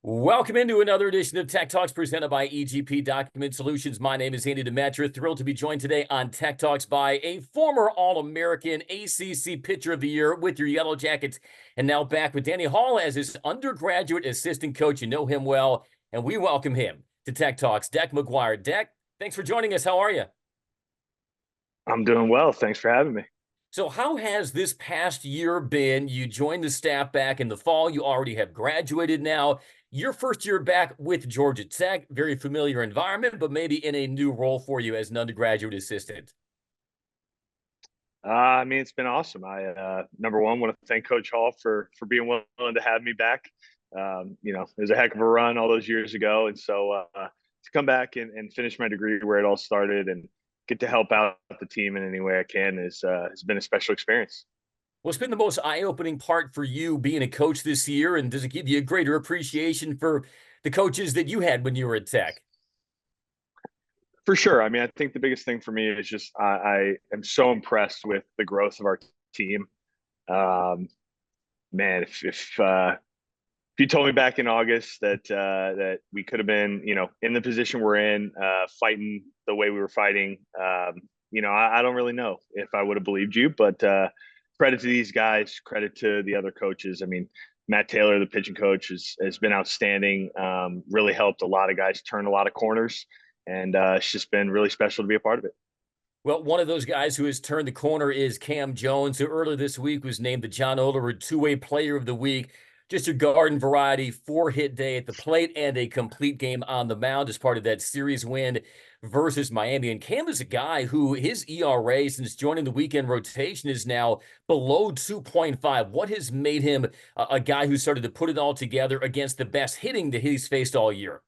Welcome into another edition of Tech Talks presented by EGP Document Solutions. My name is Andy Demetra. Thrilled to be joined today on Tech Talks by a former All-American ACC Pitcher of the Year with your Yellow Jackets, and now back with Danny Hall as his undergraduate assistant coach. You know him well, and we welcome him to Tech Talks. Deck McGuire. Deck, thanks for joining us. How are you? I'm doing well. Thanks for having me. So how has this past year been? You joined the staff back in the fall. You already have graduated now. Your first year back with Georgia Tech, very familiar environment, but maybe in a new role for you as an undergraduate assistant. It's been awesome. I number one want to thank Coach Hall for being willing to have me back. It was a heck of a run all those years ago, and so to come back and finish my degree where it all started and get to help out the team in any way I can has been a special experience. What's been the most eye-opening part for you being a coach this year, and does it give you a greater appreciation for the coaches that you had when you were at Tech? For sure. I mean, I think the biggest thing for me is just I am so impressed with the growth of our team. Um, Man, if you told me back in August that we could have been, in the position we're in, fighting the way we were fighting, I don't really know if I would have believed you. But credit to these guys, credit to the other coaches. I mean, Matt Taylor, the pitching coach, has been outstanding. Really helped a lot of guys turn a lot of corners, and it's just been really special to be a part of it. Well, one of those guys who has turned the corner is Cam Jones, who earlier this week was named the John Olerud Two-Way Player of the Week. Just a garden variety four-hit day at the plate and a complete game on the mound as part of that series win versus Miami. And Cam is a guy who his ERA since joining the weekend rotation is now below 2.5. What has made him a guy who started to put it all together against the best hitting that he's faced all year?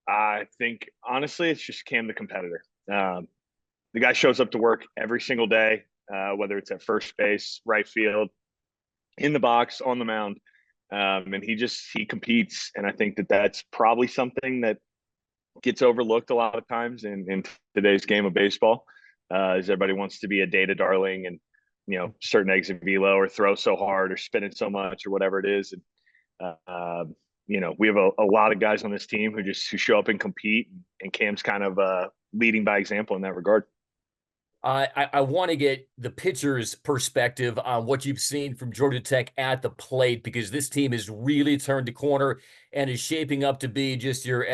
I think honestly, it's just Cam the competitor. Um, the guy shows up to work every single day, whether it's at first base, right field, in the box, on the mound, and he competes. And I think that that's probably something that gets overlooked a lot of times in today's game of baseball. Is everybody wants to be a data darling and certain eggs of velo or throw so hard or spin it so much or whatever it is. And we have a lot of guys on this team who show up and compete, and Cam's kind of leading by example in that regard. I want to get the pitcher's perspective on what you've seen from Georgia Tech at the plate, because this team has really turned the corner and is shaping up to be just your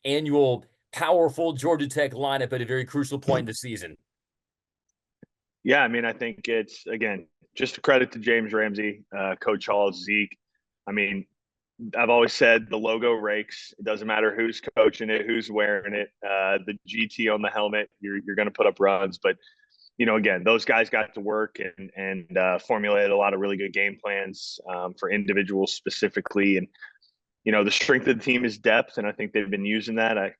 annual powerful Georgia Tech lineup at a very crucial point in the season. Yeah, I mean, I think it's again just a credit to James Ramsey, Coach Hall, Zeke. I mean, I've always said the logo rakes. It doesn't matter who's coaching it, who's wearing it. The GT on the helmet, you're going to put up runs. But again, those guys got to work and formulated a lot of really good game plans for individuals specifically. And the strength of the team is depth, and I think they've been using that.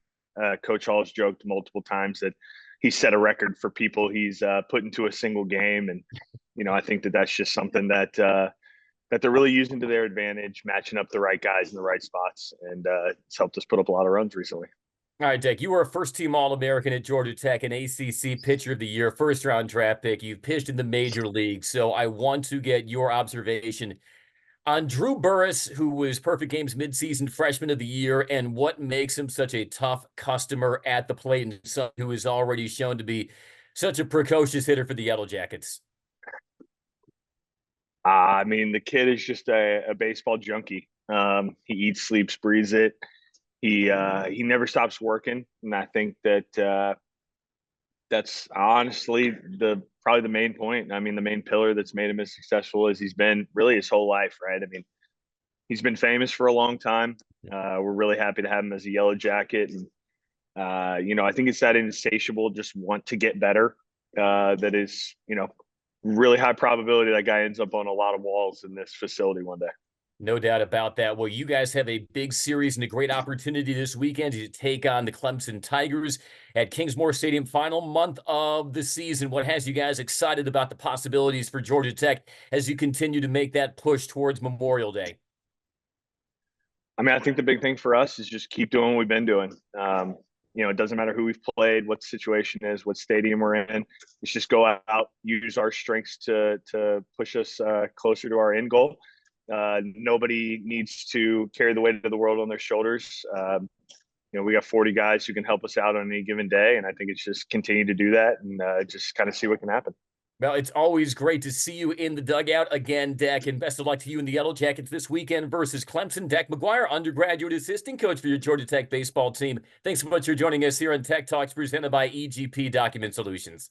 Coach Hall's joked multiple times that he set a record for people he's put into a single game, and I think that that's just something that they're really using to their advantage, matching up the right guys in the right spots. And it's helped us put up a lot of runs recently. All right, Dick, you were a first-team All-American at Georgia Tech, an ACC Pitcher of the Year, first-round draft pick. You've pitched in the major leagues, so I want to get your observation on Drew Burress, who was Perfect Game's midseason freshman of the year, and what makes him such a tough customer at the plate, and someone who is already shown to be such a precocious hitter for the Yellow Jackets. I mean, the kid is just a baseball junkie. He eats, sleeps, breathes it. He never stops working, and I think that that's honestly probably the main point. I mean, the main pillar that's made him as successful as he's been really his whole life, right? I mean, he's been famous for a long time. We're really happy to have him as a Yellow Jacket, and I think it's that insatiable just want to get better. That is, really high probability that guy ends up on a lot of walls in this facility one day. No doubt about that. Well, you guys have a big series and a great opportunity this weekend to take on the Clemson Tigers at Kingsmore Stadium, final month of the season. What has you guys excited about the possibilities for Georgia Tech as you continue to make that push towards Memorial Day? I mean, I think the big thing for us is just keep doing what we've been doing. It doesn't matter who we've played, what the situation is, what stadium we're in. Let's just go out, use our strengths to push us closer to our end goal. Nobody needs to carry the weight of the world on their shoulders. We got 40 guys who can help us out on any given day, and I think it's just continue to do that and just kind of see what can happen. Well, it's always great to see you in the dugout again, Deck, and best of luck to you in the Yellow Jackets this weekend versus Clemson. Deck McGuire, undergraduate assistant coach for your Georgia Tech baseball team. Thanks so much for joining us here on Tech Talks presented by EGP Document Solutions.